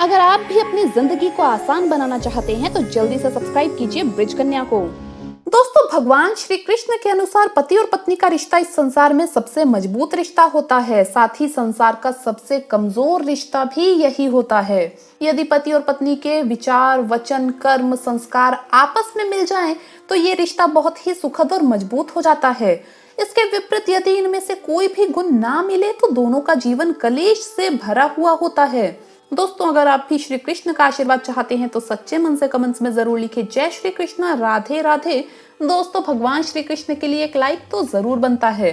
अगर आप भी अपनी जिंदगी को आसान बनाना चाहते हैं तो जल्दी से सब्सक्राइब कीजिए ब्रिज कन्या को। दोस्तों, भगवान श्री कृष्ण के अनुसार पति और पत्नी का रिश्ता इस संसार में सबसे मजबूत रिश्ता होता है। साथ ही संसार का सबसे कमजोर रिश्ता भी यही होता है। यदि पति और पत्नी के विचार, वचन, कर्म, संस्कार आपस में मिल जाएं, तो ये रिश्ता बहुत ही सुखद और मजबूत हो जाता है। इसके विपरीत यदि इनमें से कोई भी गुण ना मिले तो दोनों का जीवन कलेश से भरा हुआ होता है। दोस्तों, अगर आप भी श्री कृष्ण का आशीर्वाद चाहते हैं तो सच्चे मन से कमेंट्स में जरूर लिखें जय श्री कृष्ण, राधे राधे। दोस्तों, भगवान श्री कृष्ण के लिए एक लाइक तो जरूर बनता है।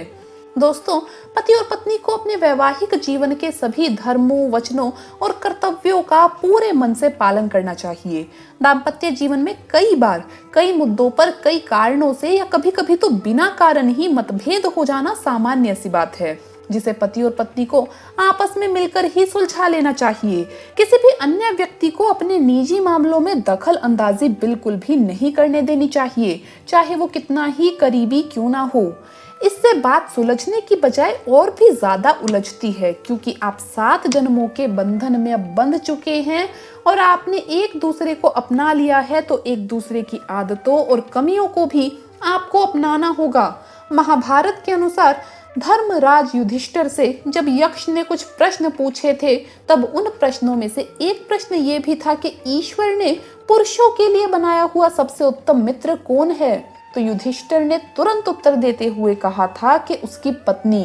दोस्तों, पति और पत्नी को अपने वैवाहिक जीवन के सभी धर्मों, वचनों और कर्तव्यों का पूरे मन से पालन करना चाहिए। दाम्पत्य जीवन में कई बार कई मुद्दों पर कई कारणों से या कभी कभी तो बिना कारण ही मतभेद हो जाना सामान्य सी बात है, जिसे पति और पत्नी को आपस में मिलकर ही सुलझा लेना चाहिए। किसी भी अन्य व्यक्ति को अपने निजी मामलों में दखल अंदाजी बिल्कुल भी नहीं करने देनी चाहिए, चाहे वो कितना ही करीबी क्यों ना हो। इससे बात सुलझने की बजाय और भी ज्यादा उलझती है, क्योंकि आप 7 जन्मों के बंधन में अब बंध चुके हैं और आपने एक दूसरे को अपना लिया है, तो एक दूसरे की आदतों और कमियों को भी आपको अपनाना होगा। महाभारत के अनुसार धर्मराज युधिष्ठिर से जब यक्ष ने कुछ प्रश्न पूछे थे, तब उन प्रश्नों में से एक प्रश्न ये भी था कि ईश्वर ने पुरुषों के लिए बनाया हुआ सबसे उत्तम मित्र कौन है? तो युधिष्ठिर ने तुरंत उत्तर देते हुए कहा था कि उसकी पत्नी।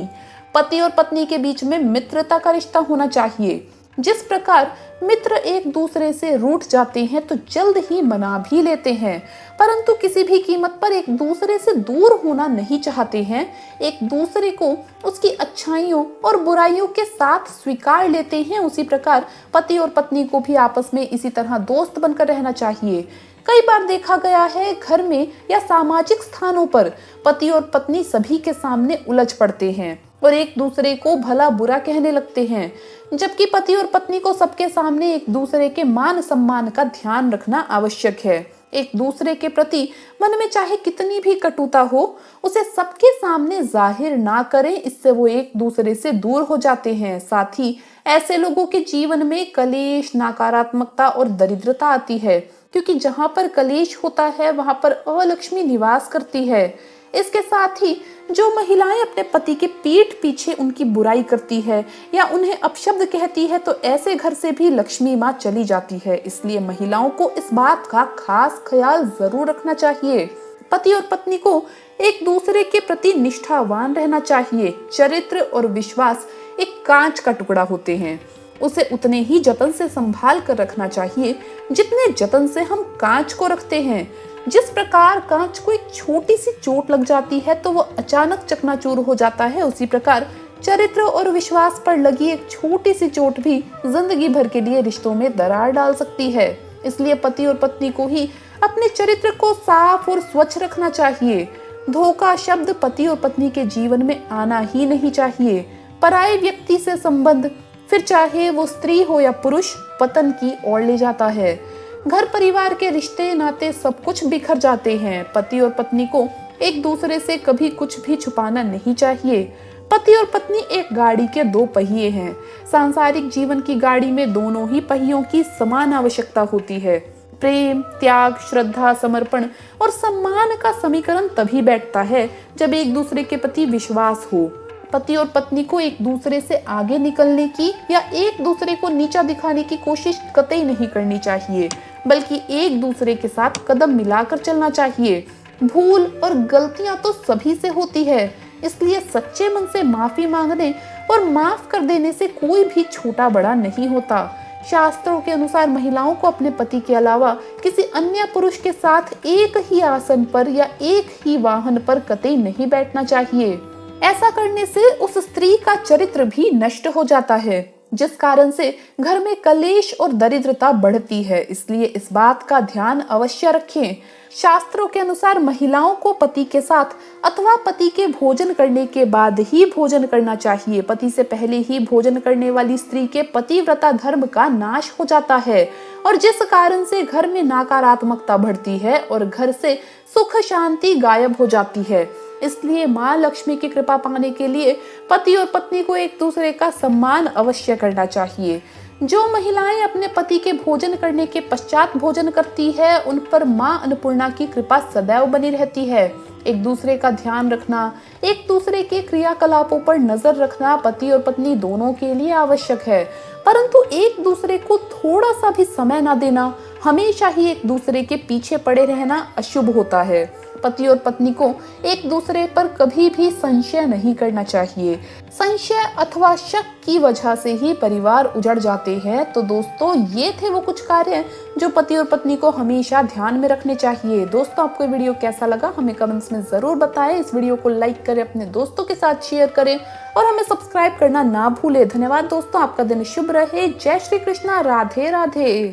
पति और पत्नी के बीच में मित्रता का रिश्ता होना चाहिए। जिस प्रकार मित्र एक दूसरे से रूठ जाते हैं तो जल्द ही मना भी लेते हैं, परंतु किसी भी कीमत पर एक दूसरे से दूर होना नहीं चाहते हैं, एक दूसरे को उसकी अच्छाइयों और बुराइयों के साथ स्वीकार लेते हैं, उसी प्रकार पति और पत्नी को भी आपस में इसी तरह दोस्त बनकर रहना चाहिए। कई बार देखा गया है, घर में या सामाजिक स्थानों पर पति और पत्नी सभी के सामने उलझ पड़ते हैं और एक दूसरे को भला बुरा कहने लगते हैं, जबकि पति और पत्नी को सबके सामने एक दूसरे के मान सम्मान का ध्यान रखना आवश्यक है। एक दूसरे के प्रति मन में चाहे कितनी भी कटुता हो, उसे सबके सामने जाहिर ना करें, इससे वो एक दूसरे से दूर हो जाते हैं। साथ ही ऐसे लोगों के जीवन में कलेश, नकारात्मकता और दरिद्रता आती है, क्योंकि जहां पर कलेश होता है वहां पर अलक्ष्मी निवास करती है। इसके साथ ही जो महिलाएं अपने पति के पीठ पीछे उनकी बुराई करती है या उन्हें अपशब्द कहती है, तो ऐसे घर से भी लक्ष्मी माँ चली जाती है। इसलिए महिलाओं को इस बात का खास ख्याल जरूर रखना चाहिए। पति और पत्नी को एक दूसरे के प्रति निष्ठावान रहना चाहिए। चरित्र और विश्वास एक कांच का टुकड़ा होते हैं, उसे उतने ही जतन से संभाल कर रखना चाहिए जितने जतन से हम कांच को रखते हैं। जिस प्रकार कांच को एक छोटी सी चोट लग जाती है तो वो अचानक चकनाचूर हो जाता है, उसी प्रकार चरित्र और विश्वास पर लगी एक छोटी सी चोट भी जिंदगी भर के लिए रिश्तों में दरार डाल सकती है। इसलिए पति और पत्नी को ही अपने चरित्र को साफ और स्वच्छ रखना चाहिए। धोखा शब्द पति और पत्नी के जीवन में आना ही नहीं चाहिए। पराये व्यक्ति से संबंध, फिर चाहे वो स्त्री हो या पुरुष, पतन की ओर ले जाता है। घर परिवार के रिश्ते नाते सब कुछ बिखर जाते हैं। पति और पत्नी को एक दूसरे से कभी कुछ भी छुपाना नहीं चाहिए। पति और पत्नी एक गाड़ी के 2 पहिए हैं। सांसारिक जीवन की गाड़ी में दोनों ही पहियों की समान आवश्यकता होती है। प्रेम, त्याग, श्रद्धा, समर्पण और सम्मान का समीकरण तभी बैठता है जब एक दूसरे के प्रति विश्वास हो। पति और पत्नी को एक दूसरे से आगे निकलने की या एक दूसरे को नीचा दिखाने की कोशिश कतई नहीं करनी चाहिए, बल्कि एक दूसरे के साथ कदम मिलाकर चलना चाहिए। भूल और गलतियां तो सभी से होती है, इसलिए सच्चे मन से माफी मांगने और माफ कर देने से कोई भी छोटा बड़ा नहीं होता। शास्त्रों के अनुसार महिलाओं को अपने पति के अलावा किसी अन्य पुरुष के साथ एक ही आसन पर या एक ही वाहन पर कतई नहीं बैठना चाहिए। ऐसा करने से उस स्त्री का चरित्र भी नष्ट हो जाता है, जिस कारण से घर में कलेश और दरिद्रता बढ़ती है। इसलिए इस बात का ध्यान अवश्य रखें। शास्त्रों के अनुसार महिलाओं को पति के साथ अथवा पति के भोजन करने के बाद ही भोजन करना चाहिए। पति से पहले ही भोजन करने वाली स्त्री के पतिव्रता धर्म का नाश हो जाता है, और जिस कारण से घर में नकारात्मकता बढ़ती है और घर से सुख शांति गायब हो जाती है। इसलिए माँ लक्ष्मी की कृपा पाने के लिए पति और पत्नी को एक दूसरे का सम्मान अवश्य करना चाहिए। जो महिलाएं अपने पति के भोजन करने के पश्चात भोजन करती है, उन पर मां अन्नपूर्णा की कृपा सदैव बनी रहती है। एक दूसरे का ध्यान रखना, एक दूसरे के क्रियाकलापों पर नजर रखना पति और पत्नी दोनों के लिए आवश्यक है, परंतु एक दूसरे को थोड़ा सा भी समय ना देना, हमेशा ही एक दूसरे के पीछे पड़े रहना अशुभ होता है। पति और पत्नी को एक दूसरे पर कभी भी संशय नहीं करना चाहिए। संशय अथवा शक की वजह से ही परिवार उजड़ जाते हैं। तो दोस्तों, ये थे वो कुछ कार्य जो पति और पत्नी को हमेशा ध्यान में रखने चाहिए। दोस्तों, आपको वीडियो कैसा लगा हमें कमेंट्स में जरूर बताएं। इस वीडियो को लाइक करें, अपने दोस्तों के साथ शेयर करें और हमें सब्सक्राइब करना ना भूलें। धन्यवाद दोस्तों, आपका दिन शुभ रहे। जय श्री कृष्णा, राधे राधे।